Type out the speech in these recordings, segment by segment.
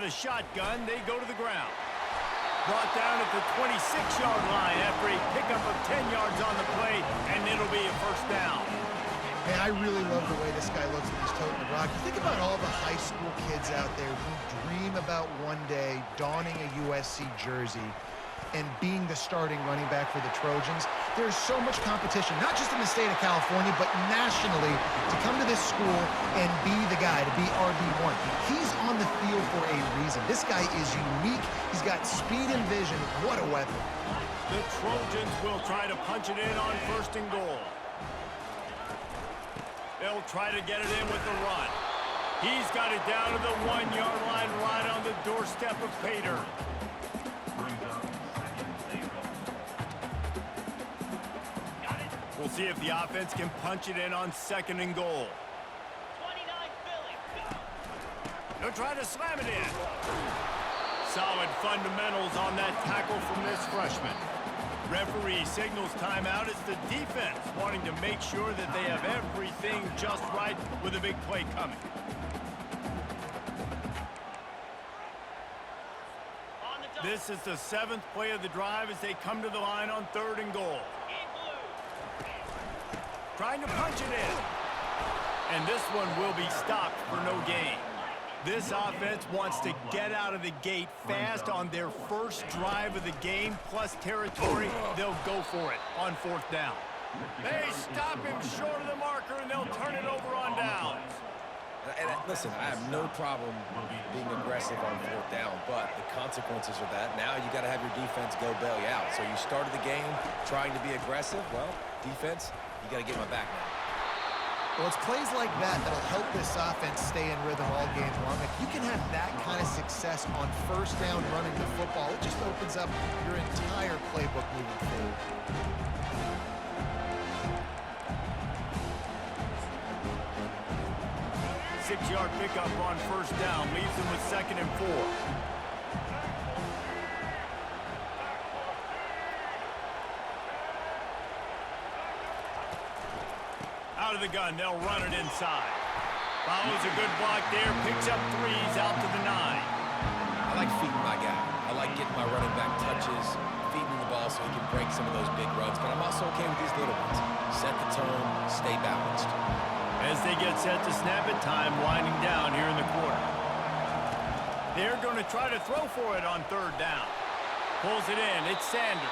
the shotgun. They go to the ground. Brought down at the 26-yard line after a pickup of 10 yards on the play, and it'll be a first down. Man, I really love the way this guy looks when he's toting the rock. You think about all the high school kids out there who dream about one day donning a USC jersey and being the starting running back for the Trojans. There's so much competition, not just in the state of California, but nationally, to come to this school and be the guy, to be RB1. He's on the field for a reason. This guy is unique. He's got speed and vision. What a weapon. The Trojans will try to punch it in on first and goal. They'll try to get it in with the run. He's got it down to the 1-yard line right on the doorstep of Pater. We'll see if the offense can punch it in on second and goal. 29 Philly. They'll try to slam it in. Solid fundamentals on that tackle from this freshman. Referee signals timeout. It's the defense wanting to make sure that they have everything just right with a big play coming. This is the 7th play of the drive as they come to the line on third and goal. Trying to punch it in. And this one will be stopped for no gain. This offense wants to get out of the gate fast on their first drive of the game, plus territory. They'll go for it on fourth down. They stop him short of the marker, and they'll turn it over on downs. And listen, I have no problem being aggressive on fourth down, but the consequences of that, now you got to have your defense go bail you out. So you started the game trying to be aggressive. Well, defense, you got to get my back now. Well, it's plays like that that'll help this offense stay in rhythm all game long. If you can have that kind of success on first down running the football, it just opens up your entire playbook moving forward. Six-yard pickup on first down leaves them with second and 4. Out of the gun, they'll run it inside. Follows a good block there, picks up 3s out to the 9. I like feeding my guy. I like getting my running back touches, feeding the ball so he can break some of those big runs, but I'm also okay with these little ones. Set the tone, stay balanced. As they get set to snap it, time winding down here in the quarter. They're going to try to throw for it on third down. Pulls it in, it's Sanders.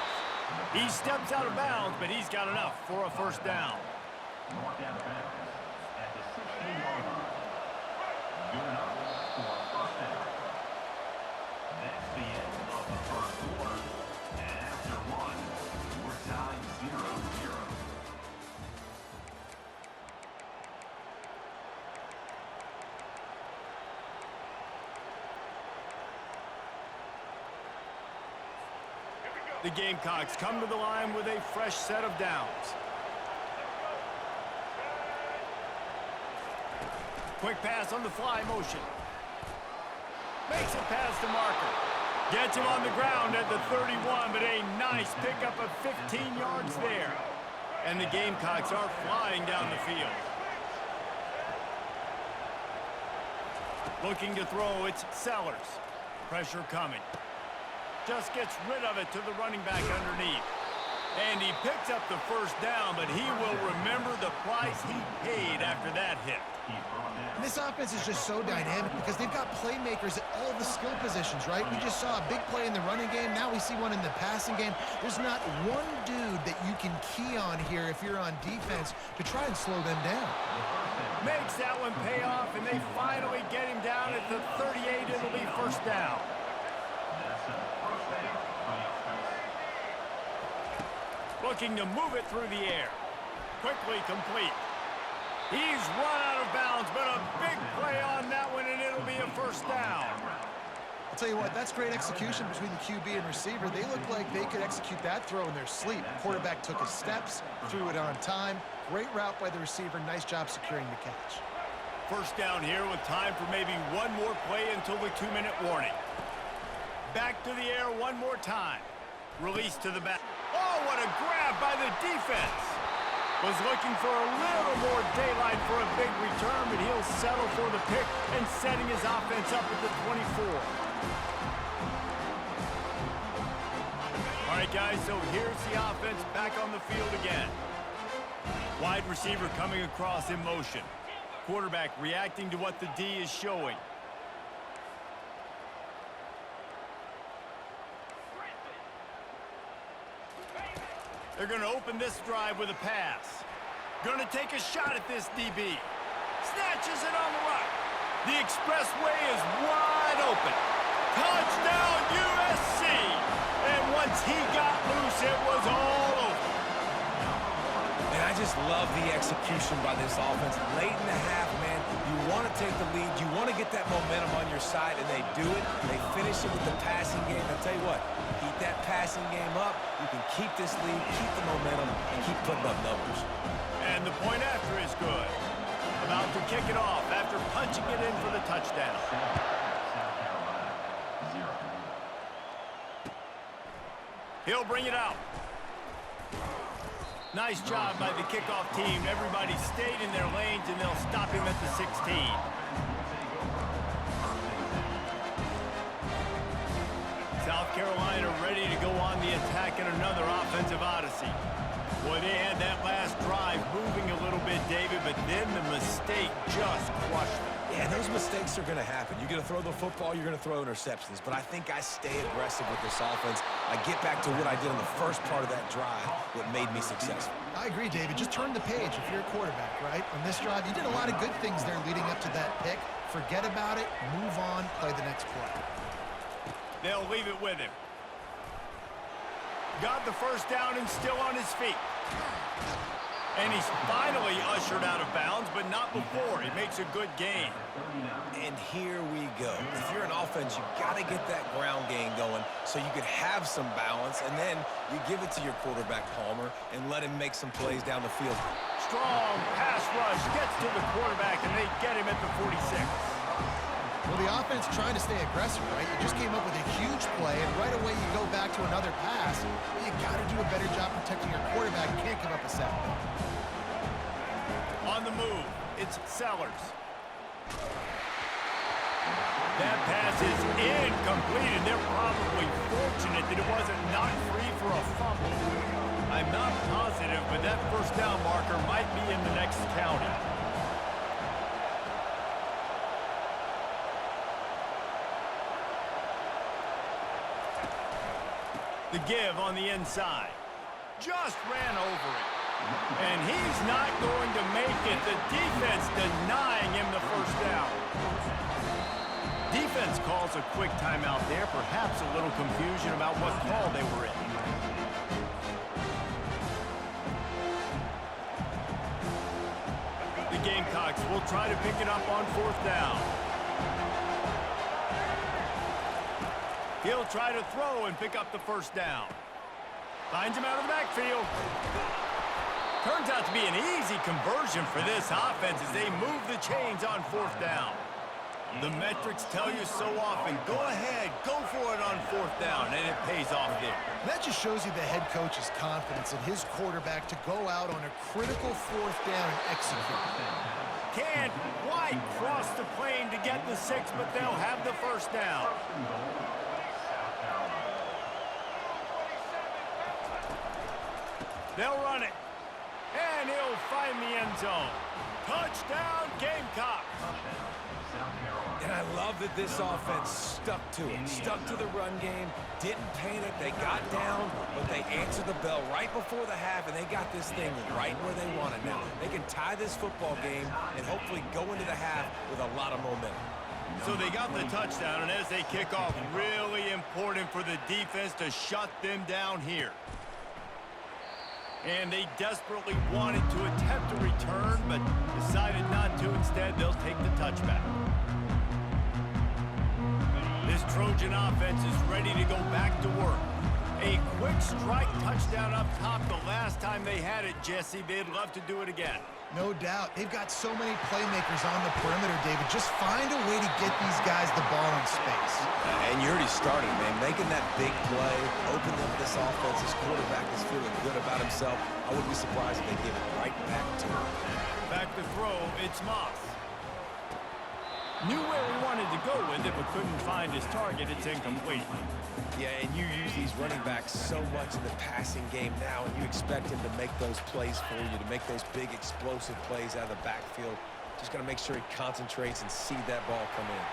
He steps out of bounds, but he's got enough for a first down. Mark out of bounds at the 16-yard line. Good enough for a first down. That's the end of the first quarter. And after one, we're tied 0-0. The Gamecocks come to the line with a fresh set of downs. Quick pass on the fly motion. Makes it past the marker. Gets him on the ground at the 31, but a nice pickup of 15 yards there. And the Gamecocks are flying down the field. Looking to throw, it's Sellers. Pressure coming. Just gets rid of it to the running back underneath. And he picks up the first down, but he will remember the price he paid after that hit. And this offense is just so dynamic because they've got playmakers at all the skill positions, right? We just saw a big play in the running game. Now we see one in the passing game. There's not one dude that you can key on here if you're on defense to try and slow them down. Makes that one pay off, and they finally get him down at the 38. It'll be first down. Looking to move it through the air. Quickly complete. He's run out of bounds, but a big play on that one, and it'll be a first down. I'll tell you what, that's great execution between the QB and receiver. They look like they could execute that throw in their sleep. Quarterback took his steps, threw it on time. Great route by the receiver. Nice job securing the catch. First down here with time for maybe one more play until the 2-minute warning. Back to the air one more time. Release to the back. Oh, what a grab by the defense. Was looking for a little more daylight for a big return, but he'll settle for the pick and setting his offense up at the 24. right, guys, so here's the offense back on the field again. Wide receiver coming across in motion. Quarterback reacting to what the D is showing. They're going to open this drive with a pass. Going to take a shot at this DB. Snatches it on the right. The expressway is wide open. Touchdown, USC! And once he got loose, it was all over. And I just love the execution by this offense. Late in the half, man, you want to take the lead. You want to get that momentum on your side, and they do it. They finish it with the passing game. I'll tell you what, keep that passing game up. You can keep this lead, keep the momentum, and keep putting up numbers. And the point after is good. About to kick it off after punching it in for the touchdown. South Carolina, 0. He'll bring it out. Nice job by the kickoff team. Everybody stayed in their lanes, and they'll stop him at the 16. South Carolina ready to go on the attack in another offensive odyssey. Boy, they had that last drive moving a little bit, David, but then the mistake just crushed them. Yeah, those mistakes are going to happen. You're going to throw the football, you're going to throw interceptions. But I think I stay aggressive with this offense. I get back to what I did in the first part of that drive, what made me successful. I agree, David. Just turn the page if you're a quarterback, right? On this drive, you did a lot of good things there leading up to that pick. Forget about it, move on, play the next play. They'll leave it with him. Got the first down and still on his feet. And he's finally ushered out of bounds, but not before. He makes a good gain. And here we go. If you're an offense, you've got to get that ground game going so you could have some balance, and then you give it to your quarterback, Palmer, and let him make some plays down the field. Strong pass rush gets to the quarterback, and they get him at the 46. Well, the offense trying to stay aggressive, right? You just came up with a huge play, and right away you go back to another pass. Well, you got to do a better job protecting your quarterback. You can't give up a sack. On the move, it's Sellers. That pass is incomplete, and they're probably fortunate that it wasn't knocked free for a fumble. I'm not positive, but that first down marker might be in the next county. The give on the inside. Just ran over it. And he's not going to make it. The defense denying him the first down. Defense calls a quick timeout there. Perhaps a little confusion about what call they were in. The Gamecocks will try to pick it up on fourth down. He'll try to throw and pick up the first down. Finds him out of the backfield. Turns out to be an easy conversion for this offense as they move the chains on fourth down. The metrics tell you so often, go ahead, go for it on fourth down, and it pays off there. That just shows you the head coach's confidence in his quarterback to go out on a critical fourth down and execute. Can't quite cross the plane to get the 6, but they'll have the first down. They'll run it. And he'll find the end zone. Touchdown, Gamecocks. And I love that this offense stuck to it, stuck to the run game, didn't panic, they got down, but they answered the bell right before the half, and they got this thing right where they want it now. They can tie this football game and hopefully go into the half with a lot of momentum. So they got the touchdown, and as they kick off, really important for the defense to shut them down here. And they desperately wanted to attempt a return, but decided not to. Instead, they'll take the touchback. This Trojan offense is ready to go back to work. A quick strike touchdown up top the last time they had it, Jesse. They'd love to do it again. No doubt. They've got so many playmakers on the perimeter, David. Just find a way to get these guys the ball in space. And you already started, man. Making that big play, opening up this offense. This quarterback is feeling good about himself. I wouldn't be surprised if they give it right back to him. Back to throw, it's Moss. Knew where he wanted to go with it, but couldn't find his target. It's incomplete. Yeah, and you use these running backs so much in the passing game now, and you expect him to make those plays for you, to make those big explosive plays out of the backfield. Just got to make sure he concentrates and see that ball come in.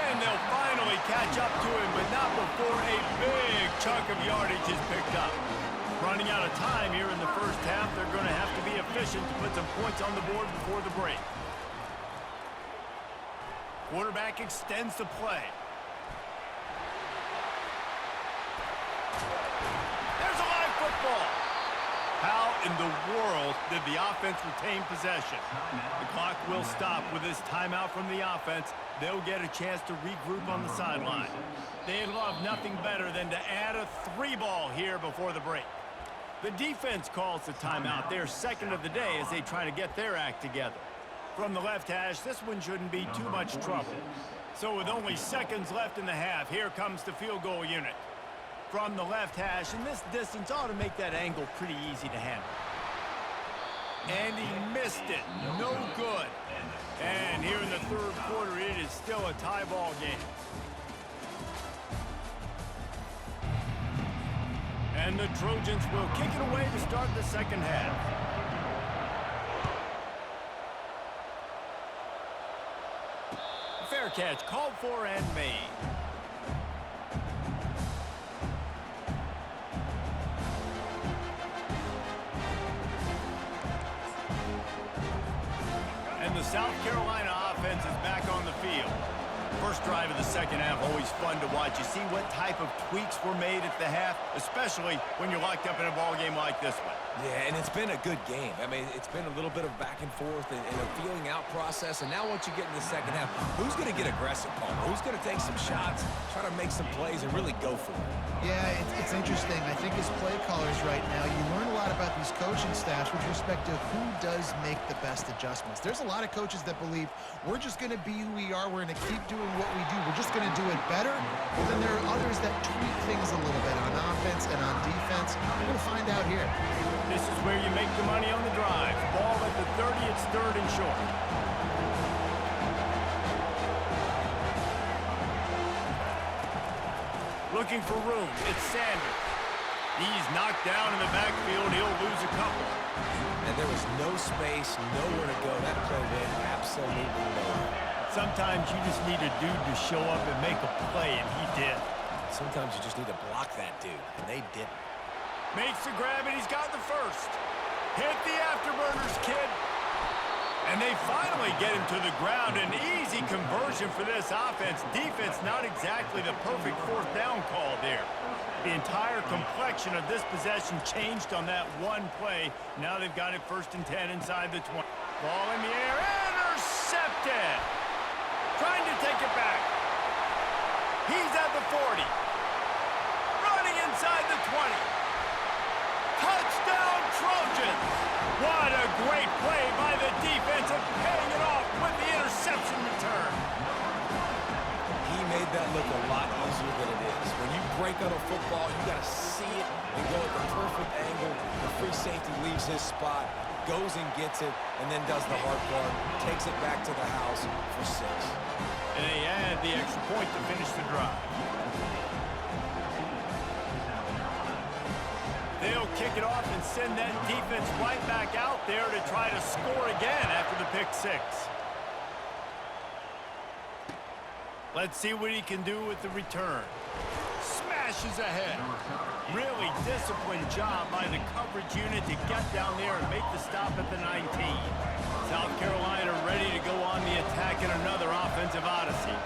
And they'll finally catch up to him, but not before a big chunk of yardage is picked up. Running out of time here in the first half, they're going to have to be efficient to put some points on the board before the break. Quarterback extends the play. There's a live football. How in the world did the offense retain possession? The clock will stop with this timeout from the offense. They'll get a chance to regroup on the sideline. They'd love nothing better than to add a 3-ball here before the break. The defense calls the timeout. They're second of the day as they try to get their act together. From the left hash, this one shouldn't be too much trouble. So with only seconds left in the half, here comes the field goal unit. From the left hash, and this distance ought to make that angle pretty easy to handle. And he missed it. No good. And here in the third quarter, it is still a tie ball game. And the Trojans will kick it away to start the second half. Fair catch called for and made. And the South Carolina offense is back on the field. First drive of the second half, always fun to watch. You see what type of tweaks were made at the half, especially when you're locked up in a ball game like this one. Yeah, and it's been a good game. I mean, it's been a little bit of back and forth and a feeling out process. And now once you get in the second half, who's going to get aggressive, Palmer? Who's going to take some shots, try to make some plays, and really go for it? Yeah, it's interesting. I think as play callers right now, you learn a lot about these coaching staffs with respect to who does make the best adjustments. There's a lot of coaches that believe we're just going to be who we are. We're going to keep doing what we do. We're just going to do it better. But then there are others that tweak things a little bit on offense and on defense. We're going to find out here. This is where you make the money on the drive. Ball at the 30, it's third and short. Looking for room, it's Sanders. He's knocked down in the backfield, he'll lose a couple. And there was no space, nowhere to go. That play went absolutely nowhere. Sometimes you just need a dude to show up and make a play, and he did. Sometimes you just need to block that dude, and they didn't. Makes the grab, and he's got the first. Hit the afterburners, kid. And they finally get him to the ground. An easy conversion for this offense. Defense, not exactly the perfect fourth down call there. The entire complexion of this possession changed on that one play. Now they've got it 1st and 10 inside the 20. Ball in the air, intercepted. Trying to take it back. He's at the 40. Running inside the 20. Touchdown, Trojans! What a great play by the defense and paying it off with the interception return. He made that look a lot easier than it is. When you break on a football, you got to see it and go at the perfect angle. The free safety leaves his spot, goes and gets it, and then does the hard part, takes it back to the house for 6. And they add the extra point to finish the drive. They'll kick it off and send that defense right back out there to try to score again after the pick 6. Let's see what he can do with the return. Smashes ahead. Really disciplined job by the coverage unit to get down there and make the stop at the 19. South Carolina ready to go on the attack in another offensive odyssey.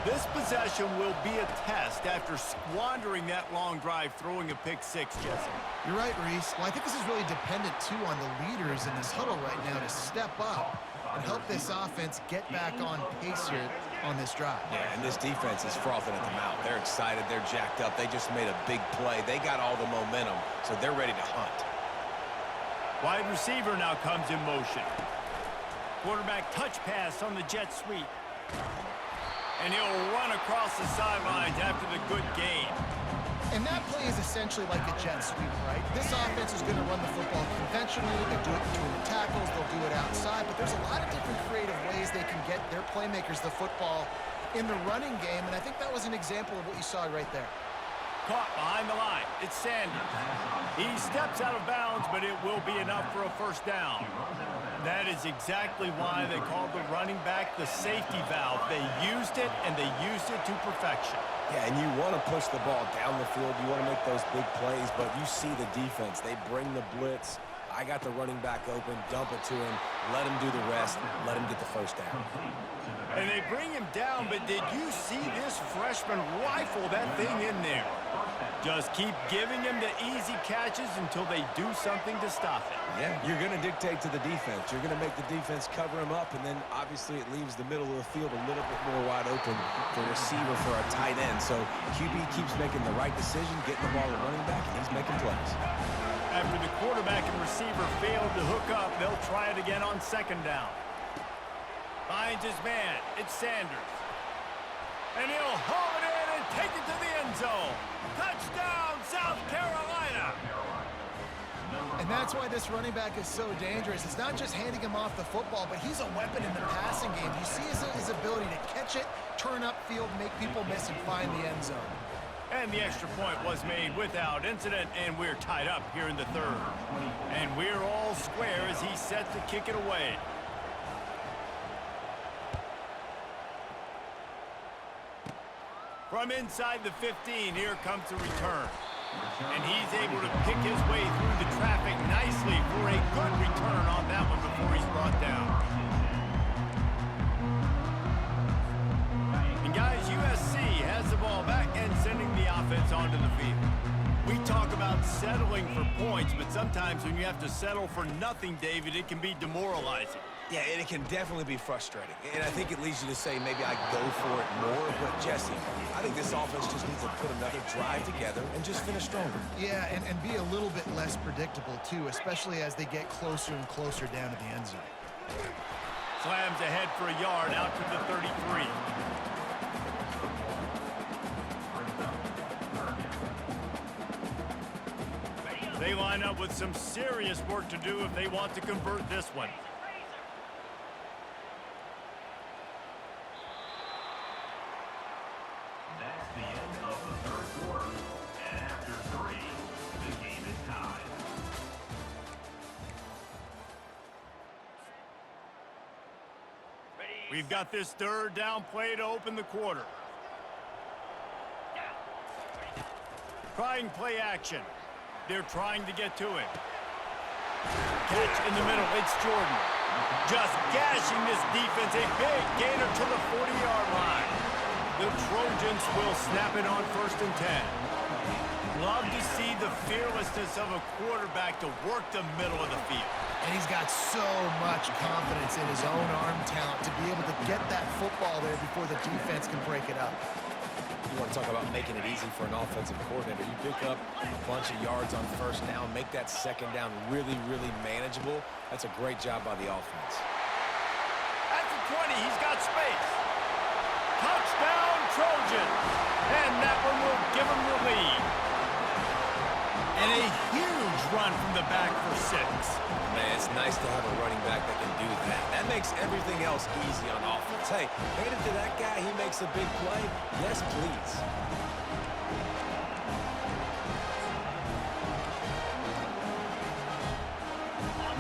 This possession will be a test after squandering that long drive, throwing a pick 6, Jesse. You're right, Reese. Well, I think this is really dependent, too, on the leaders in this huddle right now to step up and help this offense get back on pace here on this drive. Yeah, and this defense is frothing at the mouth. They're excited. They're jacked up. They just made a big play. They got all the momentum, so they're ready to hunt. Wide receiver now comes in motion. Quarterback touch pass on the jet sweep. And he'll run across the sidelines after the good gain. And that play is essentially like a jet sweep, right? This offense is going to run the football conventionally. They'll do it between the tackles. They'll do it outside. But there's a lot of different creative ways they can get their playmakers the football in the running game. And I think that was an example of what you saw right there. Caught behind the line. It's Sanders. He steps out of bounds, but it will be enough for a first down. That is exactly why they called the running back the safety valve. They used it, and they used it to perfection. Yeah, and you want to push the ball down the field. You want to make those big plays, but you see the defense. They bring the blitz. I got the running back open, dump it to him, let him do the rest, let him get the first down. And they bring him down, but did you see this freshman rifle that thing in there? Just keep giving him the easy catches until they do something to stop it. Yeah, you're going to dictate to the defense. You're going to make the defense cover him up, and then obviously it leaves the middle of the field a little bit more wide open for receiver for a tight end. So QB keeps making the right decision, getting the ball to running back, and he's making plays. After the quarterback and receiver failed to hook up, they'll try it again on second down. Finds his man. It's Sanders. And he'll haul it in and take it to the end zone. Touchdown, South Carolina! And that's why this running back is so dangerous. It's not just handing him off the football, but he's a weapon in the passing game. You see his ability to catch it, turn upfield, make people miss, and find the end zone. And the extra point was made without incident, and we're tied up here in the third. And we're all square as he's set to kick it away. From inside the 15, here comes the return. And he's able to pick his way through the traffic nicely for a good return on that one before he's brought down. And guys, USC has the ball back and sending the offense onto the field. We talk about settling for points, but sometimes when you have to settle for nothing, David, it can be demoralizing. Yeah, and it can definitely be frustrating. And I think it leads you to say maybe I go for it more. But, Jesse, I think this offense just needs to put another drive together and just finish stronger. Yeah, and be a little bit less predictable, too, especially as they get closer and closer down to the end zone. Slams ahead for a yard out to the 33. They line up with some serious work to do if they want to convert this one. That's the end of the third quarter. And after 3, the game is tied. We've got this third down play to open the quarter. Trying play action. They're trying to get to him. Catch in the middle. It's Jordan. Just gashing this defense. A big gainer to the 40-yard line. The Trojans will snap it on 1st and 10. Love to see the fearlessness of a quarterback to work the middle of the field. And he's got so much confidence in his own arm talent to be able to get that football there before the defense can break it up. You want to talk about making it easy for an offensive coordinator. You pick up a bunch of yards on 1st down, make that 2nd down really, really manageable. That's a great job by the offense. At the 20, he's got space. Touchdown, Trojans. And that one will give him the lead. And a huge run from the back for 6. Man, it's nice to have a running back that can do that. That makes everything else easy on offense. Hey, hand it to that guy, he makes a big play. Yes, please.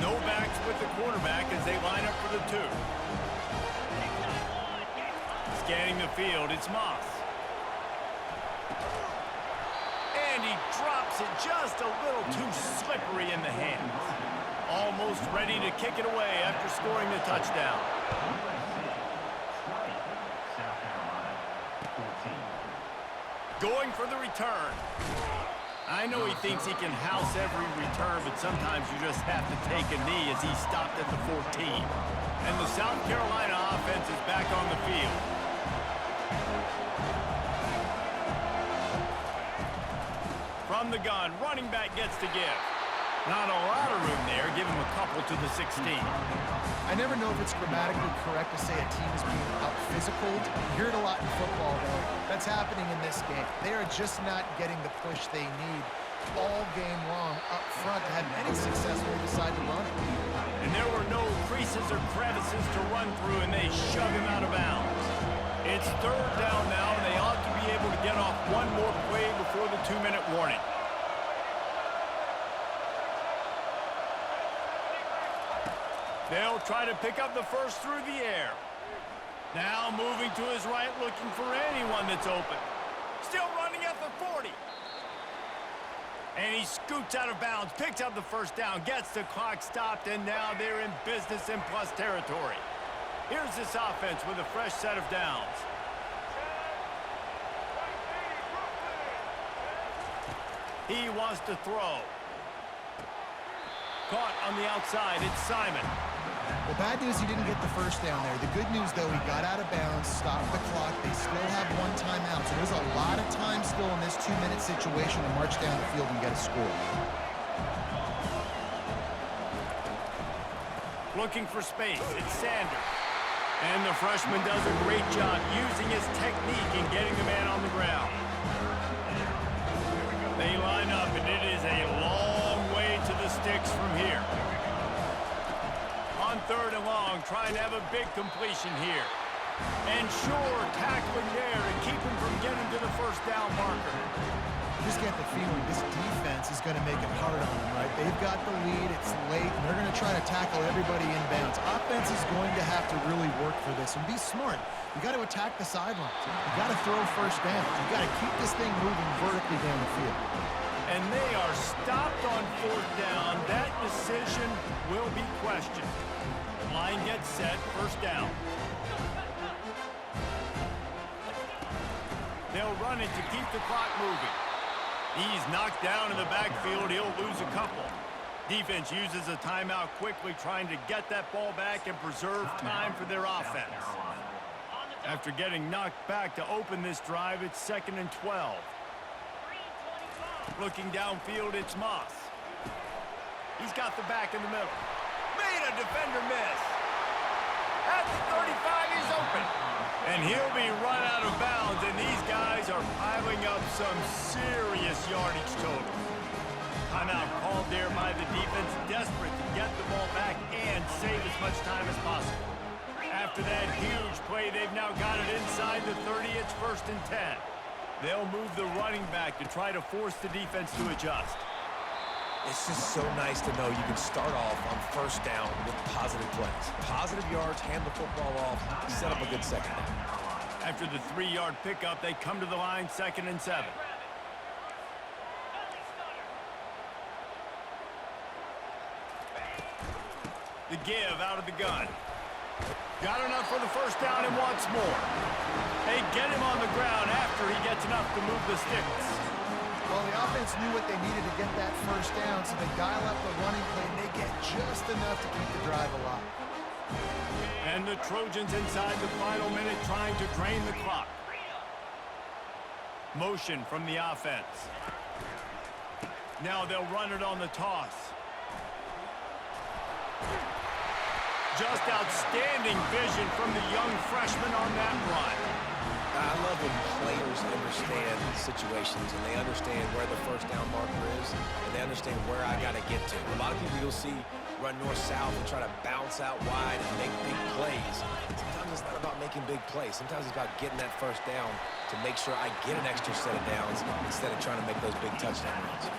No backs with the quarterback as they line up for the 2. Scanning the field, it's Moss. And he drops it just a little too slippery in the hands. Almost ready to kick it away after scoring the touchdown. South Carolina, 14. Going for the return. I know he thinks he can house every return, but sometimes you just have to take a knee as he stopped at the 14. And the South Carolina offense is back on the field. From the gun, running back gets to give. Not a lot of room there. Give him a couple to the 16. I never know if it's grammatically correct to say a team is being out-physicaled. You hear it a lot in football, though. That's what's happening in this game. They are just not getting the push they need all game long up front to have any success when they decide to run it. And there were no creases or crevices to run through, and they shove him out of bounds. It's third down now, and they ought to be able to get off one more play before the 2-minute warning. They'll try to pick up the first through the air. Now moving to his right, looking for anyone that's open. Still running at the 40. And he scoots out of bounds, picks up the first down, gets the clock stopped, and now they're in business in plus territory. Here's this offense with a fresh set of downs. He wants to throw. Caught on the outside, it's Simon. Well, bad news, he didn't get the first down there. The good news, though, he got out of bounds, stopped the clock. They still have one timeout, so there's a lot of time still in this 2-minute situation to march down the field and get a score. Looking for space, it's Sanders. And the freshman does a great job using his technique and getting the man on the ground. They line up, and it is a long way to the sticks from here. On third and long, trying to have a big completion here. And sure, tackling there to keep him from getting to the first down marker. Just get the feeling this defense is going to make it hard on them, right? They've got the lead, it's late, and they're going to try to tackle everybody inbounds. Offense is going to have to really work for this and be smart. You got to attack the sidelines. You got to throw first down. You got to keep this thing moving vertically down the field. And they are stopped on fourth down. That decision will be questioned. Line gets set, first down. They'll run it to keep the clock moving. He's knocked down in the backfield. He'll lose a couple. Defense uses a timeout quickly, trying to get that ball back and preserve time for their offense. After getting knocked back to open this drive, it's 2nd and 12. Looking downfield, it's Moss. He's got the back in the middle. Made a defender miss. At the 35, he's open. And he'll be run out of bounds, and these guys are piling up some serious yardage totals. Timeout called there by the defense, desperate to get the ball back and save as much time as possible. After that huge play, they've now got it inside the 30. It's 1st and 10. They'll move the running back to try to force the defense to adjust. It's just so nice to know you can start off on first down with positive plays. Positive yards, hand the football off, set up a good second down. After the 3-yard pickup, they come to the line, 2nd and 7. The give out of the gun. Got enough for the first down and wants more. They get him on the ground after he gets enough to move the sticks. Well, the offense knew what they needed to get that first down, so they dial up the running play, and they get just enough to keep the drive alive. And the Trojans inside the final minute trying to drain the clock. Motion from the offense. Now they'll run it on the toss. Just outstanding vision from the young freshman on that run. I love when players understand situations and they understand where the first down marker is and they understand where I got to get to. A lot of people you'll see run north-south and try to bounce out wide and make big plays. Sometimes it's not about making big plays. Sometimes it's about getting that first down to make sure I get an extra set of downs instead of trying to make those big touchdown runs.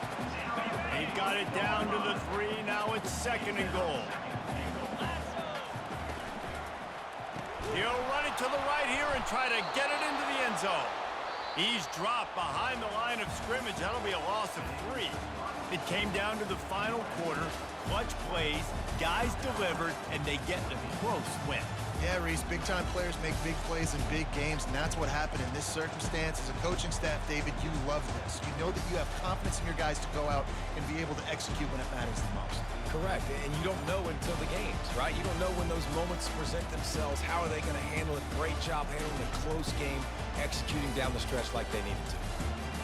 They've got it down to the 3. Now it's 2nd and goal. He'll run it to the right here and try to get it into the end zone. He's dropped behind the line of scrimmage. That'll be a loss of 3. It came down to the final quarter. Clutch plays, guys delivered, and they get a close win. Yeah, Reese, big-time players make big plays in big games, and that's what happened in this circumstance. As a coaching staff, David, you love this. You know that you have confidence in your guys to go out and be able to execute when it matters the most. Correct, and you don't know until the games, right? You don't know when those moments present themselves. How are they going to handle it? Great job handling a close game, executing down the stretch like they needed to.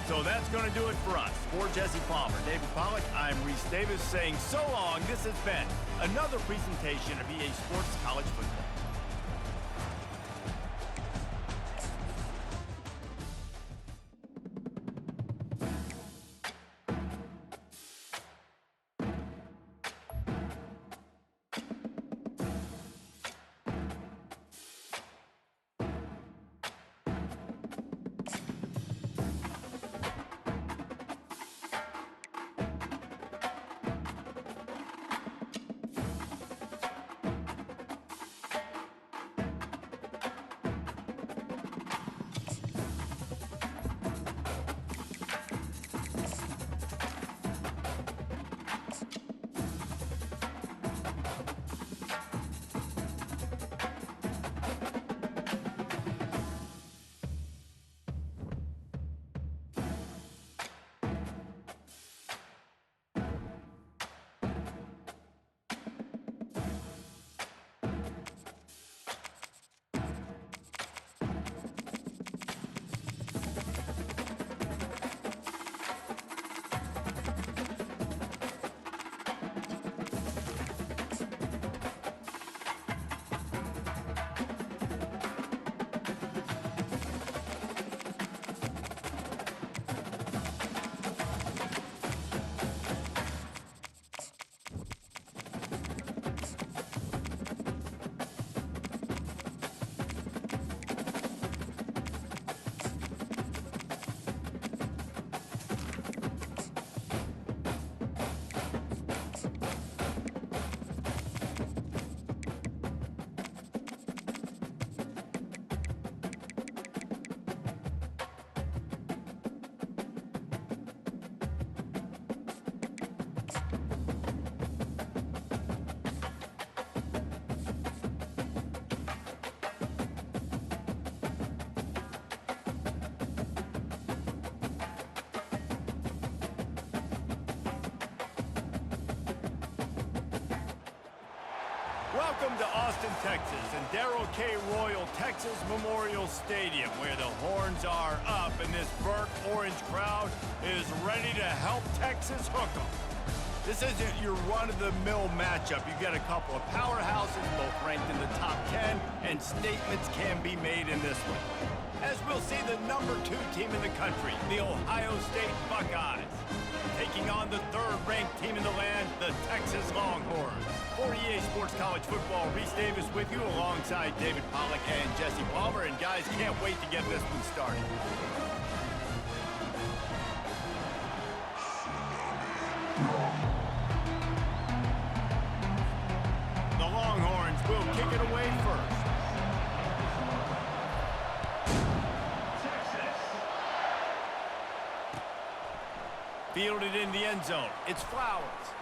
So that's going to do it for us. For Jesse Palmer, David Pollack, I'm Reese Davis saying so long. This has been another presentation of EA Sports College Football. Welcome to Austin, Texas, and Darrell K. Royal Texas Memorial Stadium, where the horns are up and this burnt orange crowd is ready to help Texas hook 'em. This isn't your run-of-the-mill matchup. You've got a couple of powerhouses, both ranked in the top 10, and statements can be made in this one. As we'll see the #2 team in the country, the Ohio State Buckeyes, taking on the 3rd-ranked team in the land, the Texas Longhorns. For EA Sports College Football, Reese Davis with you alongside David Pollack and Jesse Palmer. And guys, can't wait to get this one started. The Longhorns will kick it away first. Fielded in the end zone. It's Flowers.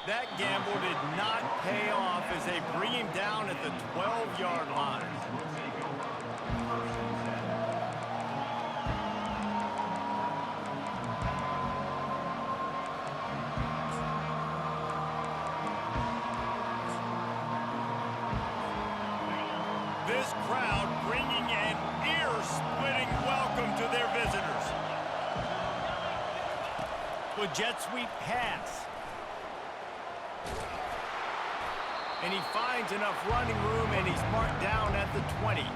That gamble did not pay off as they bring him down at the 12-yard line. This crowd bringing an ear-splitting welcome to their visitors. With jet sweep pass. And he finds enough running room, and he's marked down at the 20.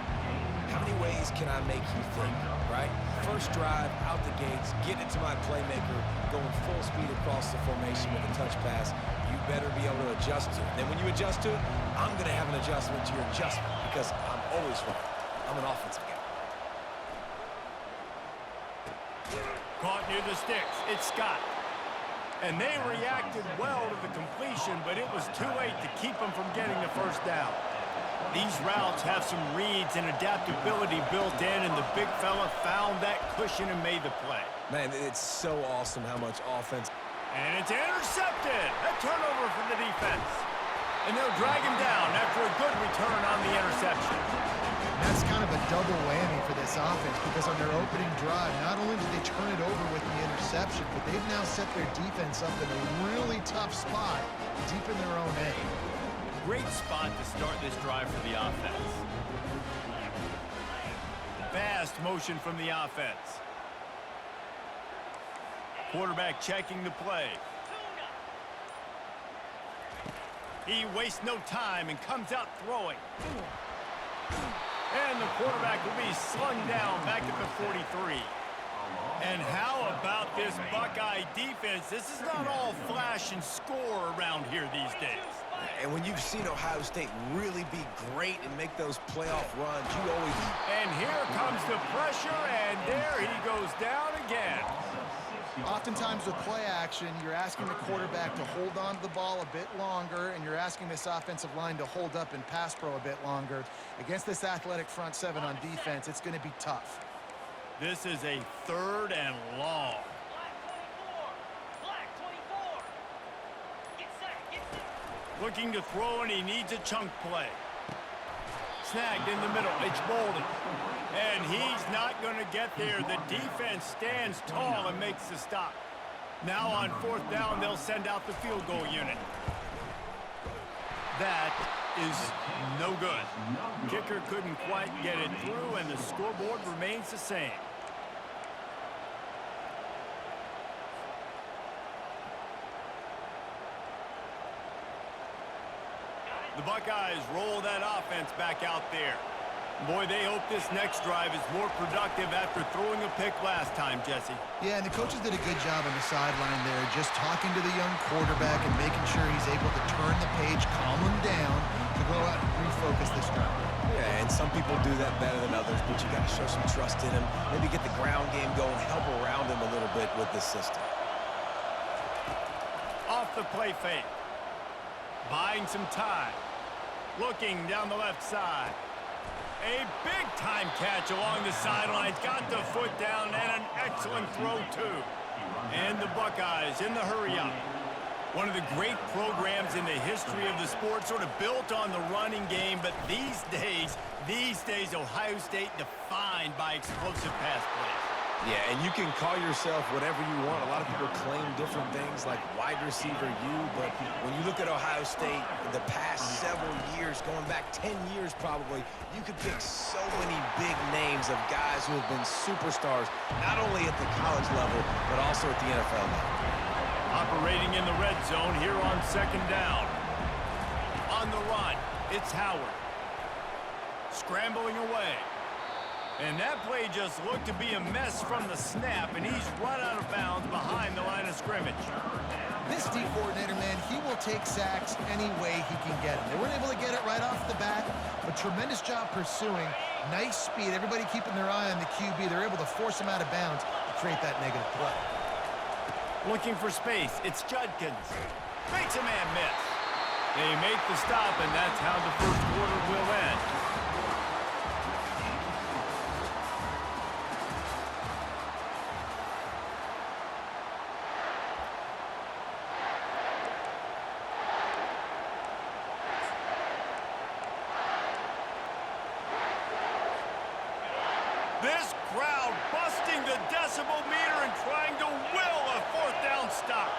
How many ways can I make you think, right? First drive, out the gates, getting it to my playmaker, going full speed across the formation with a touch pass. You better be able to adjust to it. Then when you adjust to it, I'm going to have an adjustment to your adjustment because I'm always right. I'm an offensive guy. Caught near the sticks. It's Scott. And they reacted well to the completion, but it was too late to keep them from getting the first down. These routes have some reads and adaptability built in, and the big fella found that cushion and made the play. Man, it's so awesome how much offense. And it's intercepted. A turnover for the defense. And they'll drag him down after a good return on the interception. That's kind of a double whammy for this offense because on their opening drive, not only did they turn it over with the interception, but they've now set their defense up in a really tough spot deep in their own end. Great spot to start this drive for the offense. Fast motion from the offense. Quarterback checking the play. He wastes no time and comes out throwing. And the quarterback will be slung down back at the 43. And how about this Buckeye defense? This is not all flash and score around here these days. And when you've seen Ohio State really be great and make those playoff runs, you always... And here comes the pressure, and there he goes down again. Oftentimes with play action, you're asking the quarterback to hold on to the ball a bit longer, and you're asking this offensive line to hold up and pass pro a bit longer. Against this athletic front seven on defense, it's going to be tough. This is a 3rd and long. Black 24. Get set. Looking to throw, and he needs a chunk play. Snagged in the middle. It's Bolden. And he's not going to get there. The defense stands tall and makes the stop. Now on 4th down, they'll send out the field goal unit. That is no good. Kicker couldn't quite get it through, and the scoreboard remains the same. The Buckeyes roll that offense back out there. Boy, they hope this next drive is more productive after throwing a pick last time, Jesse. Yeah, and the coaches did a good job on the sideline there, just talking to the young quarterback and making sure he's able to turn the page, calm him down, to go out and refocus this drive. Yeah, and some people do that better than others, but you got to show some trust in him. Maybe get the ground game going, help around him a little bit with this system. Off the play fake. Buying some time. Looking down the left side. A big-time catch along the sidelines. Got the foot down and an excellent throw, too. And the Buckeyes in the hurry-up. One of the great programs in the history of the sport, sort of built on the running game, but these days, Ohio State defined by explosive pass plays. Yeah, and you can call yourself whatever you want. A lot of people claim different things like wide receiver U, but when you look at Ohio State, the past several years, going back 10 years probably, you could pick so many big names of guys who have been superstars, not only at the college level, but also at the NFL level. Operating in the red zone here on second down. On the run, it's Howard. Scrambling away. And that play just looked to be a mess from the snap, and he's run out of bounds behind the line of scrimmage. This D coordinator, man, he will take sacks any way he can get them. They weren't able to get it right off the bat, but tremendous job pursuing. Nice speed. Everybody keeping their eye on the QB. They're able to force him out of bounds to create that negative play. Looking for space. It's Judkins. Makes a man miss. They make the stop, and that's how the first quarter will end. This crowd busting the decibel meter and trying to will a fourth down stop.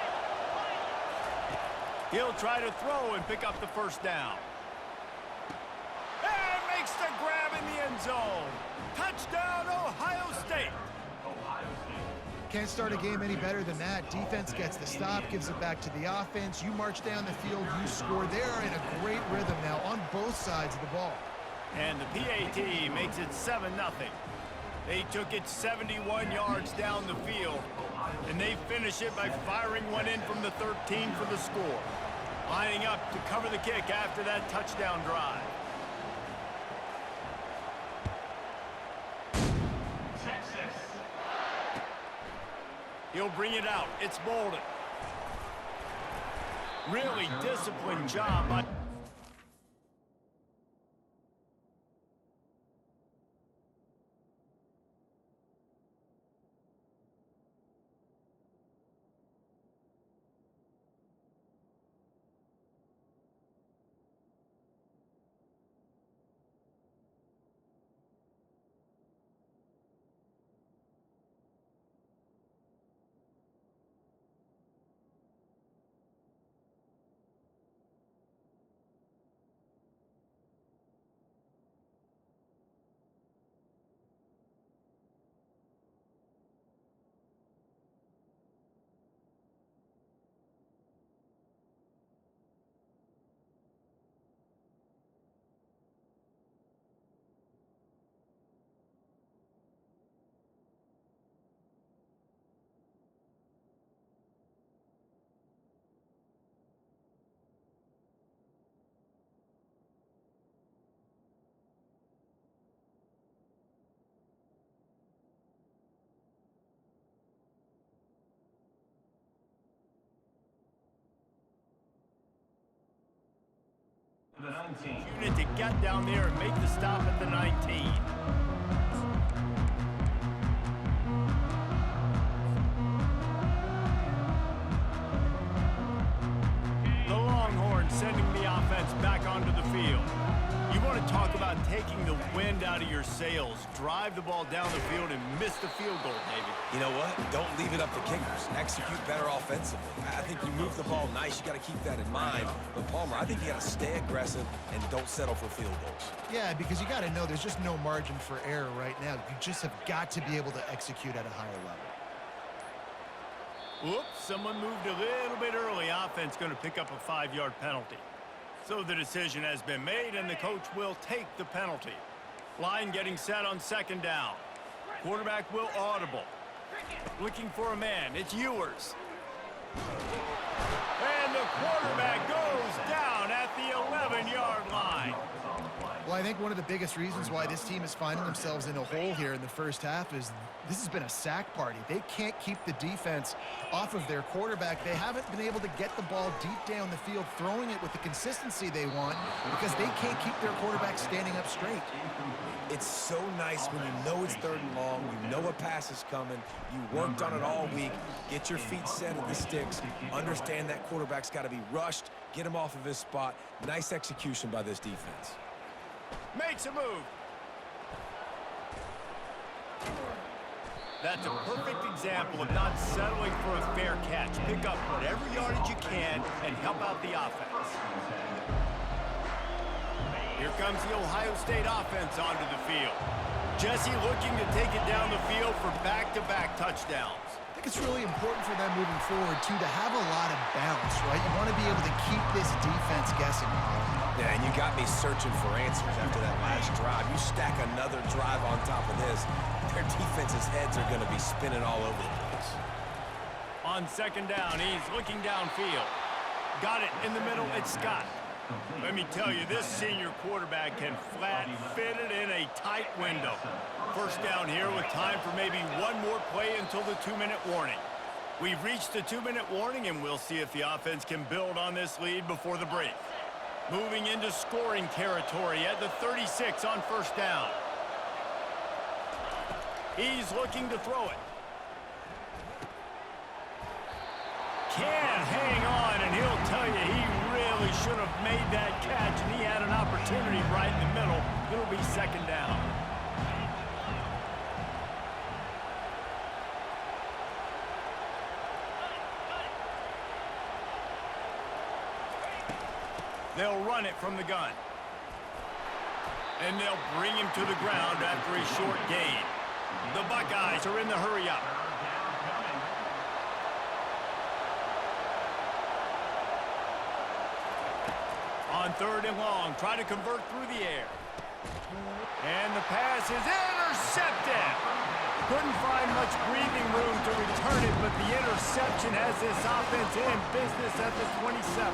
He'll try to throw and pick up the first down. And makes the grab in the end zone. Touchdown, Ohio State. Can't start a game any better than that. Defense gets the stop, gives it back to the offense. You march down the field, you score. They're in a great rhythm now on both sides of the ball. And the PAT makes it 7-0. They took it 71 yards down the field, and they finish it by firing one in from the 13 for the score. Lining up to cover the kick after that touchdown drive. He'll bring it out. It's Bolden. Really disciplined job by... The 19. Unit to get down there and make the stop at the 19. The Longhorns sending the offense back onto the field. You want to talk about taking the wind out of your sails. Drive the ball down the field and miss the field goal, David. You know what? Don't leave it up to kickers. Execute better offensively. I think you move the ball nice. You got to keep that in mind. But, Palmer, I think you got to stay aggressive and don't settle for field goals. Yeah, because you got to know there's just no margin for error right now. You just have got to be able to execute at a higher level. Whoops, someone moved a little bit early. Offense going to pick up a 5-yard penalty. So the decision has been made, and the coach will take the penalty. Line getting set on second down. Quarterback will audible. Looking for a man. It's Ewers. And the quarterback goes down at the 11-yard line. Well, I think one of the biggest reasons why this team is finding themselves in a hole here in the first half is this has been a sack party. They can't keep the defense off of their quarterback. They haven't been able to get the ball deep down the field, throwing it with the consistency they want because they can't keep their quarterback standing up straight. It's so nice when you know it's 3rd and long, you know a pass is coming, you worked on it all week, get your feet set at the sticks, understand that quarterback's got to be rushed, get him off of his spot. Nice execution by this defense. Makes a move. That's a perfect example of not settling for a fair catch. Pick up whatever yardage you can and help out the offense. Here comes the Ohio State offense onto the field. Jesse looking to take it down the field for back-to-back touchdowns. I think it's really important for them moving forward, too, to have a lot of bounce, right? You want to be able to keep this defense guessing. Yeah, and you got me searching for answers after that last drive. You stack another drive on top of this, their defense's heads are going to be spinning all over the place. On second down, he's looking downfield. Got it in the middle, it's Scott. Let me tell you, this senior quarterback can flat fit it in a tight window. First down here with time for maybe one more play until the 2-minute warning. We've reached the 2-minute warning, and we'll see if the offense can build on this lead before the break. Moving into scoring territory at the 36 on first down. He's looking to throw it. Can't hang on, and he'll tell you he really should have made that catch, and he had an opportunity right in the middle. It'll be second down. They'll run it from the gun. And they'll bring him to the ground after a short gain. The Buckeyes are in the hurry-up. On third and long, try to convert through the air. And the pass is intercepted. Couldn't find much breathing room to return it, but the interception has this offense in business at the 27.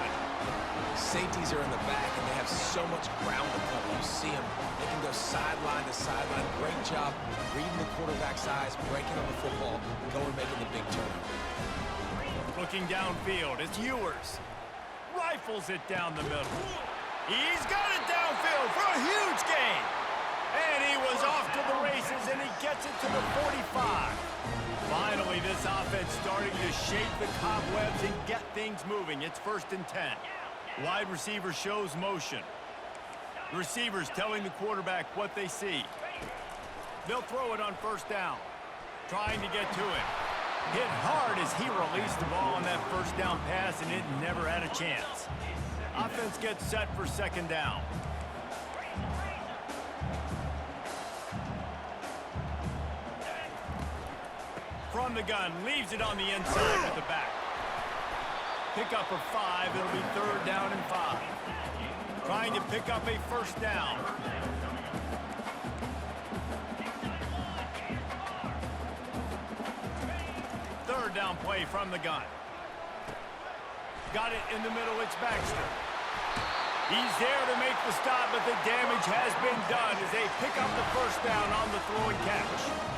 Safeties are in the back, and they have so much ground to cover. You see them. They can go sideline to sideline. Great job reading the quarterback's eyes, breaking on the football, going making the big turnover. Looking downfield, it's Ewers. Rifles it down the middle. He's got it downfield for a huge gain. And he was off to the races, and he gets it to the 45. Finally, this offense starting to shake the cobwebs and get things moving. It's first and 10. Wide receiver shows motion. The receiver's telling the quarterback what they see. They'll throw it on first down. Trying to get to it. Hit hard as he released the ball on that first down pass, and it never had a chance. Offense gets set for second down. From the gun, leaves it on the inside with the back. Pick up a 5, it'll be third down and 5. Trying to pick up a first down. Third down play from the gun. Got it in the middle, it's Baxter. He's there to make the stop, but the damage has been done as they pick up the first down on the throw and catch.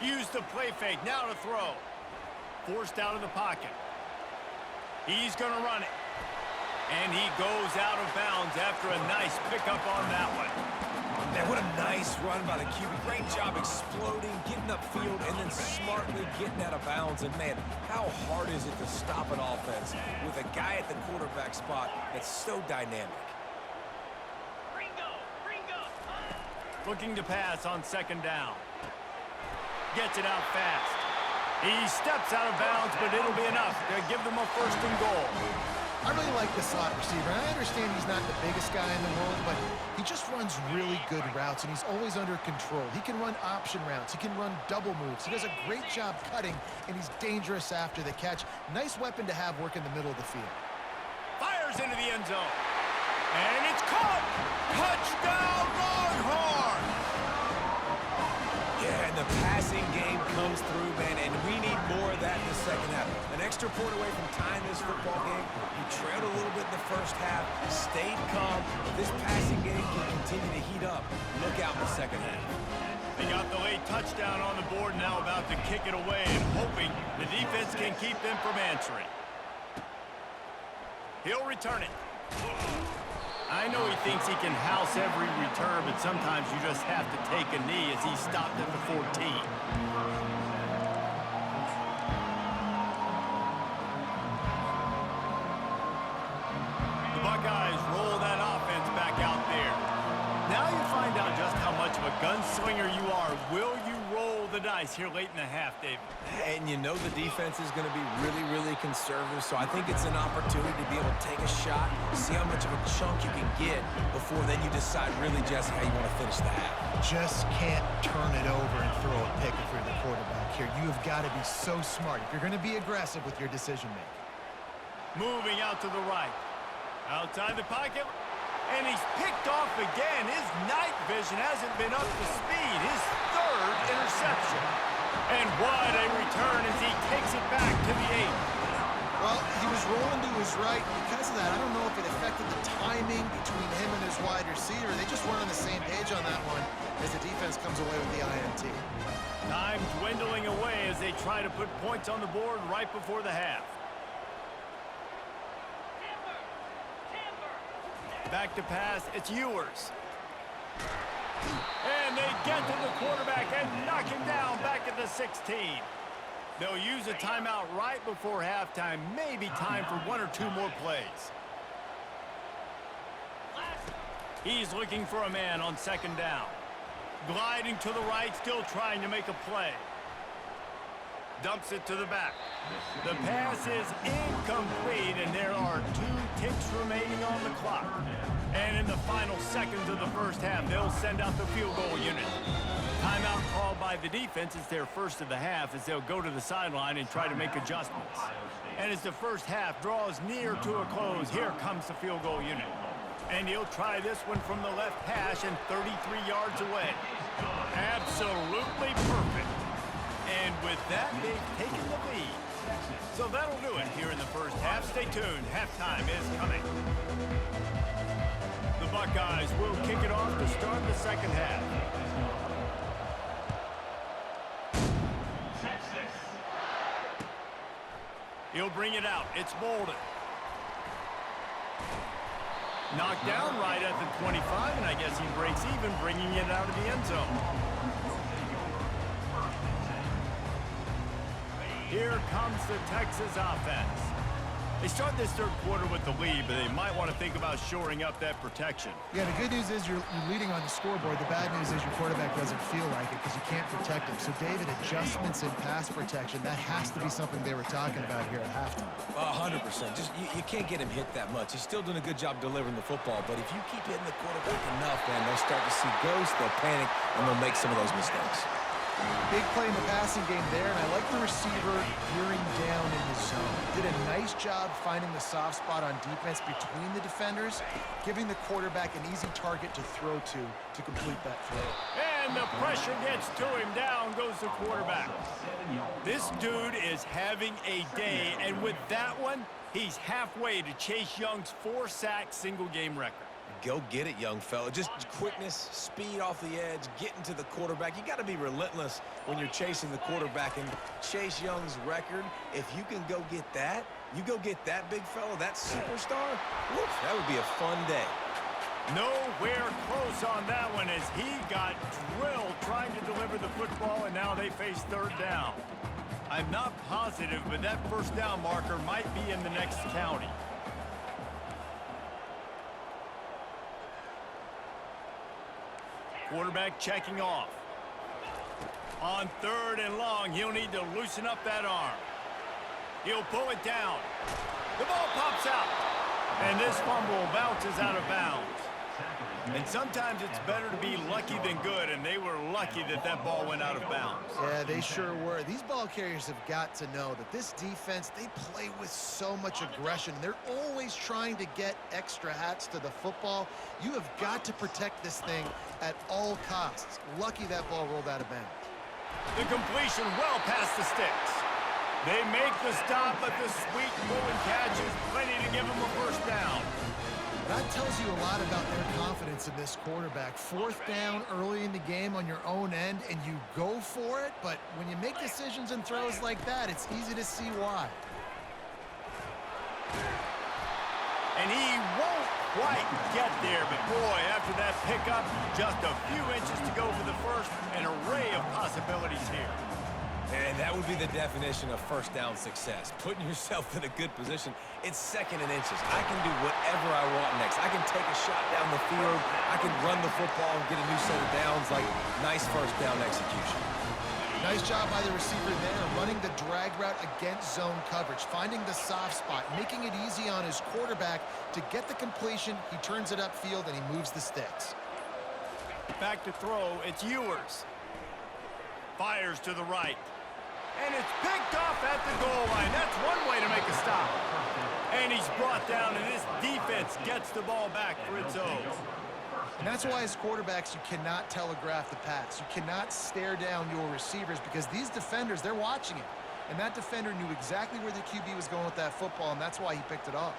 Use the play fake, now to throw. Forced out of the pocket. He's going to run it. And he goes out of bounds after a nice pickup on that one. Man, what a nice run by the QB. Great job exploding, getting upfield, and then smartly getting out of bounds. And, man, how hard is it to stop an offense with a guy at the quarterback spot that's so dynamic? Looking to pass on second down. Gets it out fast. He steps out of bounds, but it'll be enough to give them a first and goal. I really like the slot receiver. I understand he's not the biggest guy in the world, but he just runs really good routes, and he's always under control. He can run option routes. He can run double moves. He does a great job cutting, and he's dangerous after the catch. Nice weapon to have work in the middle of the field. Fires into the end zone. And it's caught. Touchdown, Longhorns! Yeah, and the passing game comes through, man, and we need more of that in the second half. An extra point away from tying this football game. You trailed a little bit in the first half, stayed calm. If this passing game can continue to heat up, look out in the second half. They got the late touchdown on the board, now about to kick it away and hoping the defense can keep them from answering. He'll return it. I know he thinks he can house every return, but sometimes you just have to take a knee as he stopped at the 14. The Buckeyes roll gunslinger you are, will you roll the dice here late in the half, David? And you know the defense is going to be really, really conservative, so I think it's an opportunity to be able to take a shot, see how much of a chunk you can get before then you decide really, Jesse, how you want to finish the half. Just can't turn it over and throw a pick if you're the quarterback here. You have got to be so smart if you're going to be aggressive with your decision-making. Moving out to the right. Outside the pocket. And he's picked off again. His night vision hasn't been up to speed. His third interception. And what a return as he takes it back to the 8. Well, he was rolling to his right. Because of that, I don't know if it affected the timing between him and his wide receiver. They just weren't on the same page on that one as the defense comes away with the INT. Time dwindling away as they try to put points on the board right before the half. Back to pass, it's Ewers. And they get to the quarterback and knock him down back at the 16. They'll use a timeout right before halftime, maybe time for 1 or 2 more plays. He's looking for a man on second down. Gliding to the right, still trying to make a play. Dumps it to the back. The pass is incomplete, and there are 2 ticks remaining on the clock. And in the final seconds of the first half, they'll send out the field goal unit. Timeout called by the defense. It's their first of the half as they'll go to the sideline and try to make adjustments. And as the first half draws near to a close, here comes the field goal unit. And he'll try this one from the left hash and 33 yards away. Absolutely perfect. And with that, they've taken the lead. So that'll do it here in the first half. Stay tuned. Halftime is coming. The Buckeyes will kick it off to start the second half. He'll bring it out. It's Bolden. Knocked down right at the 25, and I guess he breaks even, bringing it out of the end zone. Here comes the Texas offense. They start this third quarter with the lead, but they might want to think about shoring up that protection. Yeah, the good news is you're leading on the scoreboard. The bad news is your quarterback doesn't feel like it because you can't protect him. So, David, adjustments in pass protection, that has to be something they were talking about here at halftime. 100%. Just you can't get him hit that much. He's still doing a good job delivering the football, but if you keep hitting the quarterback enough, man, they'll start to see ghosts, they'll panic, and they'll make some of those mistakes. Big play in the passing game there, and I like the receiver gearing down in the zone. Did a nice job finding the soft spot on defense between the defenders, giving the quarterback an easy target to throw to complete that throw. And the pressure gets to him. Down goes the quarterback. This dude is having a day, and with that one, he's halfway to Chase Young's 4-sack single-game record. Go get it, young fella. Just quickness, speed off the edge, getting to the quarterback. You got to be relentless when you're chasing the quarterback. And Chase Young's record, if you can go get that, you go get that big fella, that superstar, whoops, that would be a fun day. Nowhere close on that one as he got drilled trying to deliver the football, and now they face third down. I'm not positive, but that first down marker might be in the next county. Quarterback checking off. On third and long, he'll need to loosen up that arm. He'll pull it down. The ball pops out. And this fumble bounces out of bounds. And sometimes it's better to be lucky than good, and they were lucky that that ball went out of bounds. Yeah, they sure were. These ball carriers have got to know that this defense, they play with so much aggression. They're always trying to get extra hats to the football. You have got to protect this thing at all costs. Lucky that ball rolled out of bounds. The completion well past the sticks. They make the stop, but the sweet moving catch is plenty to give them a first down. That tells you a lot about their confidence in this quarterback. Fourth down early in the game on your own end, and you go for it, but when you make decisions and throws like that, it's easy to see why. And he won't quite get there, but boy, after that pickup, just a few inches to go for the first, an array of possibilities here. And that would be the definition of first down success. Putting yourself in a good position. It's second and inches. I can do whatever I want next. this. I can take a shot down the field. I can run the football and get a new set of downs. Like, nice first down execution. Nice job by the receiver there, running the drag route against zone coverage, finding the soft spot, making it easy on his quarterback to get the completion. He turns it upfield, and he moves the sticks. Back to throw, it's Ewers. Fires to the right. And it's picked off at the goal line. That's one way to make a stop. And he's brought down, and this defense gets the ball back for its own. And that's why as quarterbacks, you cannot telegraph the pass. You cannot stare down your receivers because these defenders, they're watching it. And that defender knew exactly where the QB was going with that football, and that's why he picked it off.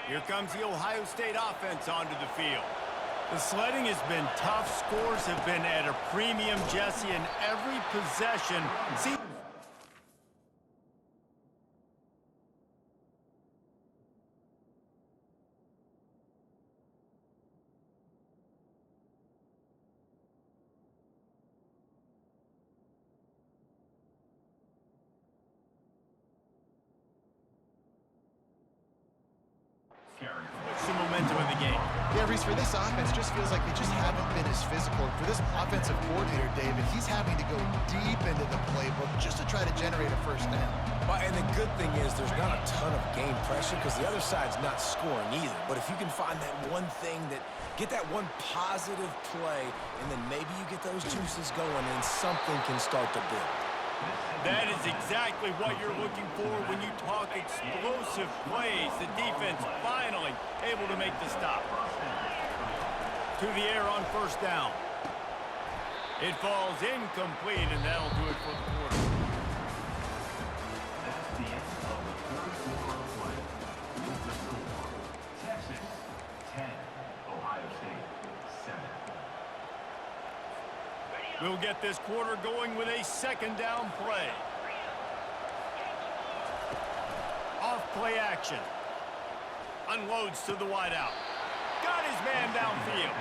Here comes the Ohio State offense onto the field. The sledding has been tough. Scores have been at a premium, Jesse, in every possession. See. Some momentum in the game. Yeah, Reese, for this offense, just feels like they just haven't been as physical. For this offensive coordinator, David, he's having to go deep into the playbook just to try to generate a first down. Well, and the good thing is there's not a ton of game pressure because the other side's not scoring either. But if you can find that one thing get that one positive play, and then maybe you get those juices going and something can start to build. That is exactly what you're looking for when you talk explosive plays. The defense finally able to make the stop. To the air on first down. It falls incomplete, and that'll do it for the quarter. That's the end of the third quarter of play. With the score, Texas 10, Ohio State 7. We'll get this quarter going with a second down play. Off play action. Unloads to the wideout. Got his man downfield.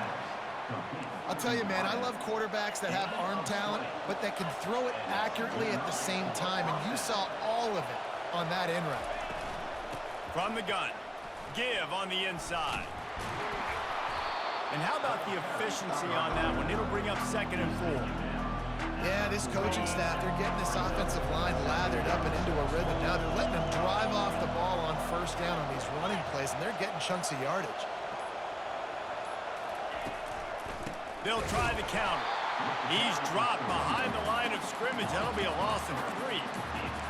I'll tell you, man, I love quarterbacks that have arm talent, but that can throw it accurately at the same time, and you saw all of it on that in route. From the gun. Give on the inside. And how about the efficiency on that one? It'll bring up 2nd and 4. Yeah, this coaching staff, they're getting this offensive line lathered up and into a rhythm. Now they're letting them drive off the ball on first down on these running plays, and they're getting chunks of yardage. They'll try the counter. He's dropped behind the line of scrimmage. That'll be a loss of 3.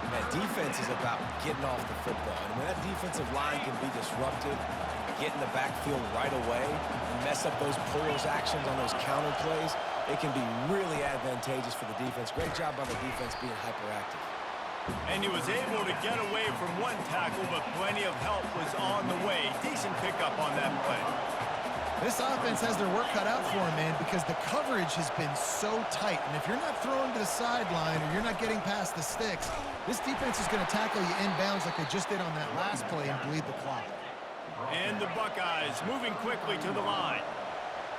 That defense is about getting off the football. And when that defensive line can be disruptive, get in the backfield right away, and mess up those pullers actions on those counter plays, it can be really advantageous for the defense. Great job by the defense being hyperactive. And he was able to get away from one tackle, but plenty of help was on the way. Decent pickup on that play. This offense has their work cut out for them, man, because the coverage has been so tight. And if you're not throwing to the sideline or you're not getting past the sticks, this defense is going to tackle you inbounds like they just did on that last play and bleed the clock. And the Buckeyes moving quickly to the line.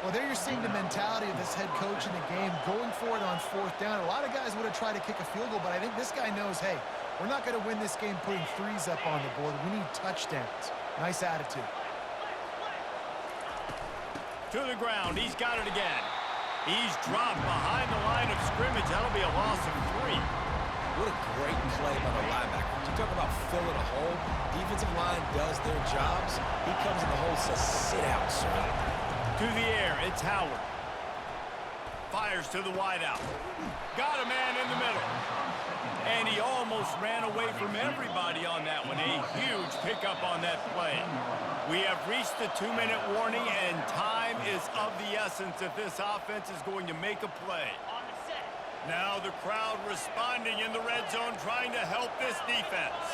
Well, there you're seeing the mentality of this head coach in the game, going for it on fourth down. A lot of guys would have tried to kick a field goal, but I think this guy knows, hey, we're not going to win this game putting threes up on the board. We need touchdowns. Nice attitude. To the ground. He's got it again. He's dropped behind the line of scrimmage. That'll be a loss of 3. What a great play by the linebacker. You talk about filling a hole. Defensive line does their jobs. He comes in the hole and says, sit out, sir. To the air, it's Howard. Fires to the wideout. Got a man in the middle. And he almost ran away from everybody on that one. A huge pickup on that play. We have reached the 2-minute warning, and time is of the essence if this offense is going to make a play. On the set. Now the crowd responding in the red zone, trying to help this defense.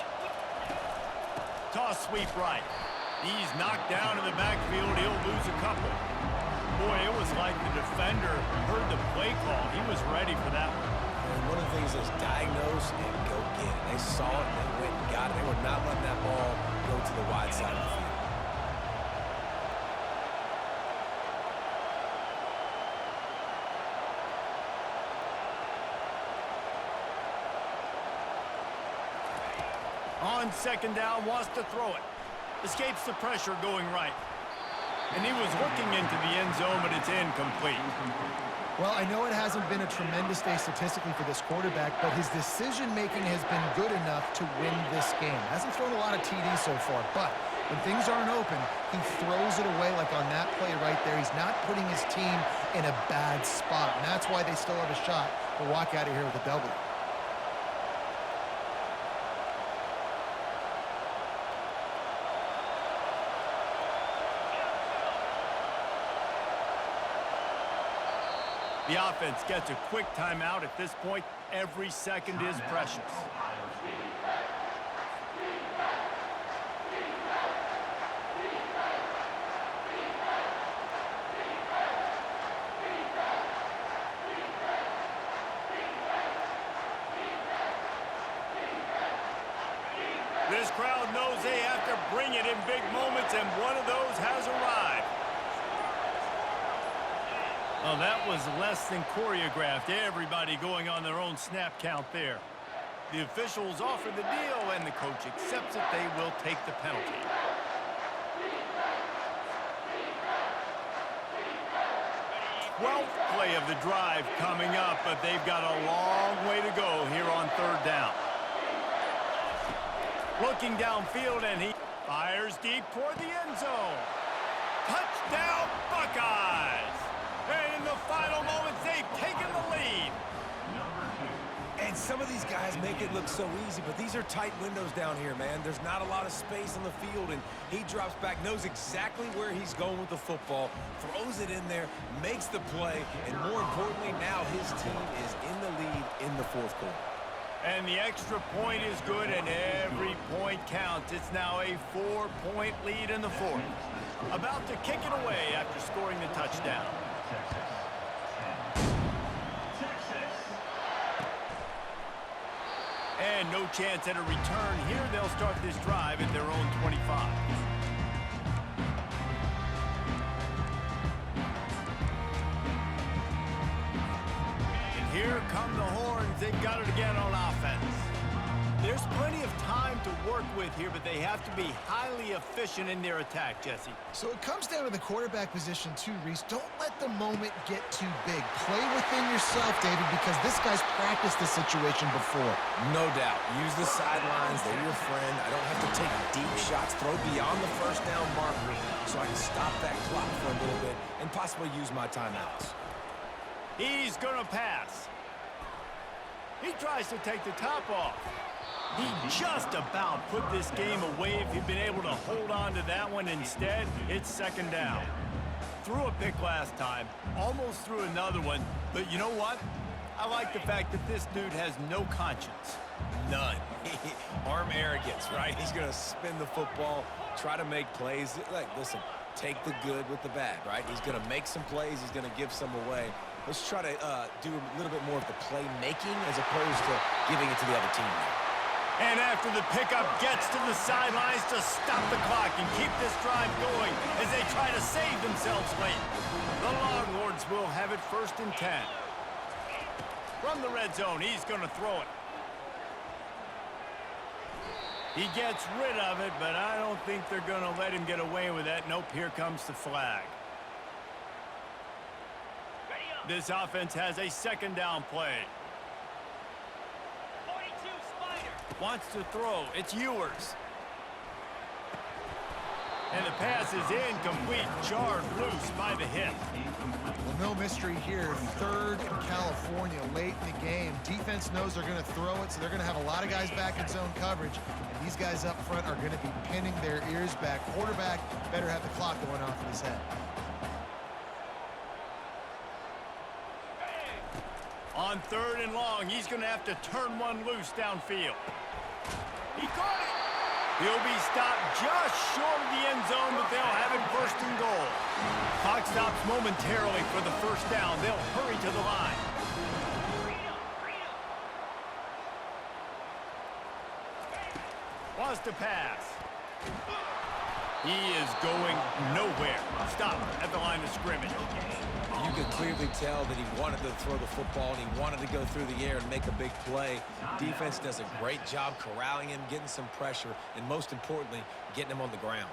Toss sweep right. He's knocked down in the backfield. He'll lose a couple. Boy, it was like the defender heard the play call. He was ready for that one. And one of the things is diagnose and go get it. They saw it, they went and got it. They were not letting that ball go to the wide side of the field. On second down, wants to throw it. Escapes the pressure going right. And he was looking into the end zone, but it's incomplete. Well, I know it hasn't been a tremendous day statistically for this quarterback, but his decision-making has been good enough to win this game. Hasn't thrown a lot of TDs so far, but when things aren't open, he throws it away like on that play right there. He's not putting his team in a bad spot, and that's why they still have a shot to walk out of here with a W. The offense gets a quick timeout at this point. Every second is precious. This crowd knows they have to bring it in big moments, and one of those has arrived. Oh, that was less than choreographed. Everybody going on their own snap count there. The officials offer the deal, and the coach accepts it. They will take the penalty. Twelfth play of the drive coming up, but they've got a long way to go here on third down. Looking downfield, and he fires deep toward the end zone. Touchdown, Buckeyes! And in the final moments, they've taken the lead. And some of these guys make it look so easy, but these are tight windows down here, man. There's not a lot of space on the field, and he drops back, knows exactly where he's going with the football, throws it in there, makes the play, and more importantly, now his team is in the lead in the fourth quarter. And the extra point is good, and every point counts. It's now a 4-point lead in the fourth. About to kick it away after scoring the touchdown. And no chance at a return here. They'll start this drive at their own 25. And here come the horns. They've got it again on offense. There's plenty of time to work with here, but they have to be highly efficient in their attack, Jesse. So it comes down to the quarterback position too, Reese. Don't let the moment get too big. Play within yourself, David, because this guy's practiced the situation before. No doubt. Use the sidelines. They're your friend. I don't have to take deep shots. Throw beyond the first down marker so I can stop that clock for a little bit and possibly use my timeouts. He's going to pass. He tries to take the top off. He just about put this game away if he'd been able to hold on to that one. Instead, it's second down. Threw a pick last time, almost threw another one, but you know what? I like the fact that this dude has no conscience. None. Arm arrogance, right? He's going to spin the football, try to make plays. Like, listen, take the good with the bad, right? He's going to make some plays. He's going to give some away. Let's try to do a little bit more of the playmaking as opposed to giving it to the other team. And after the pickup, gets to the sidelines to stop the clock and keep this drive going as they try to save themselves late. The Longhorns will have it 1st and 10. From the red zone, he's going to throw it. He gets rid of it, but I don't think they're going to let him get away with that. Nope, here comes the flag. This offense has a second down play. Wants to throw. It's Ewers. And the pass is incomplete. Jarred loose by the hit. Well, no mystery here. 3rd in California late in the game. Defense knows they're going to throw it, so they're going to have a lot of guys back in zone coverage. And these guys up front are going to be pinning their ears back. Quarterback better have the clock going off in his head. On 3rd and long, he's going to have to turn one loose downfield. He caught it. He'll be stopped just short of the end zone, but they'll have it 1st and goal. Clock stops momentarily for the 1st down. They'll hurry to the line. Wants to pass. He is going nowhere. Stop at the line of scrimmage. You could clearly tell that he wanted to throw the football and he wanted to go through the air and make a big play. Defense does a great job corralling him, getting some pressure, and most importantly, getting him on the ground.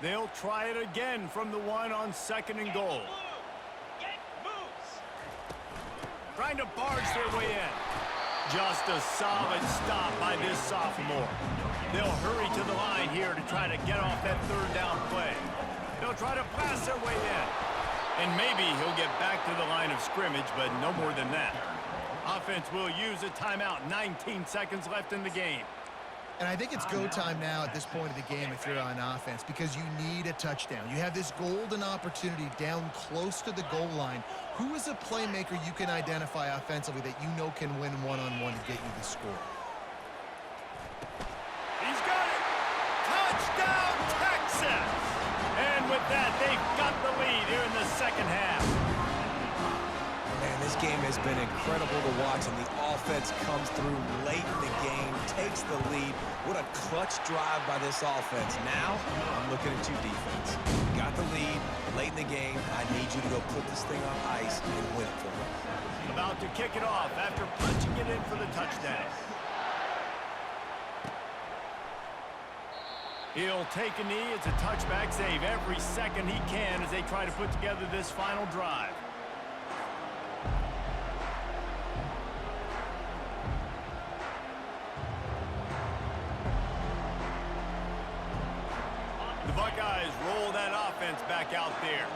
They'll try it again from the one on 2nd and goal. Get moves. Trying to barge their way in. Just a solid stop by this sophomore. They'll hurry to the line here to try to get off that 3rd down play. They'll try to pass their way in. And maybe he'll get back to the line of scrimmage, but no more than that. Offense will use a timeout. 19 seconds left in the game. And I think it's go time now at this point of the game if you're on offense, because you need a touchdown. You have this golden opportunity down close to the goal line. Who is a playmaker you can identify offensively that you know can win one-on-one to get you the score? He's got it! Touchdown, Texas! And with that, they've got the lead here in the 2nd half. Man, this game has been incredible to watch, and the offense comes through late in the game, takes the lead. What a clutch drive by this offense. Now, I'm looking at you, defense. You got the lead late in the game. I need you to go put this thing on ice and win it for me. About to kick it off after punching it in for the touchdown. He'll take a knee. It's a touchback save every second he can as they try to put together this final drive. The Buckeyes roll that offense back out there.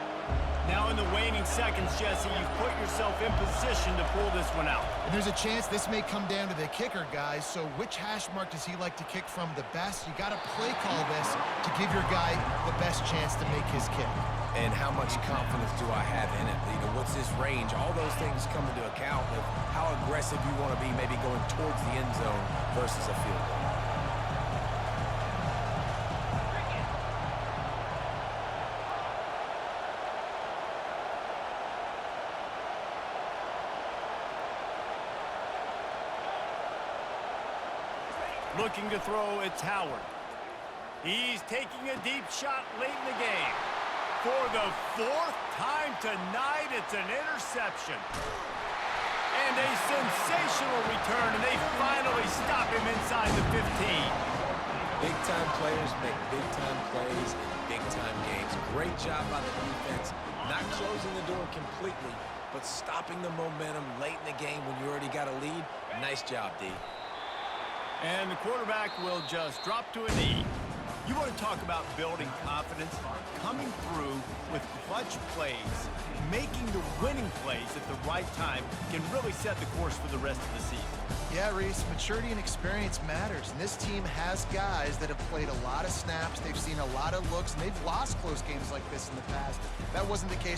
Now in the waning seconds, Jesse, you've put yourself in position to pull this one out. And there's a chance this may come down to the kicker, guys. So which hash mark does he like to kick from the best? You got to play call this to give your guy the best chance to make his kick. And how much confidence do I have in it? You know, what's this range? All those things come into account with how aggressive you want to be, maybe going towards the end zone versus a field goal. Looking to throw, it's Howard. He's taking a deep shot late in the game. For the 4th time tonight, it's an interception. And a sensational return, and they finally stop him inside the 15. Big-time players make big-time plays in big-time games. Great job by the defense, not closing the door completely, but stopping the momentum late in the game when you already got a lead. Nice job, D. And the quarterback will just drop to a knee. You want to talk about building confidence? Coming through with clutch plays, making the winning plays at the right time can really set the course for the rest of the season. Yeah, Reese, maturity and experience matters. And this team has guys that have played a lot of snaps. They've seen a lot of looks, and they've lost close games like this in the past. That wasn't the case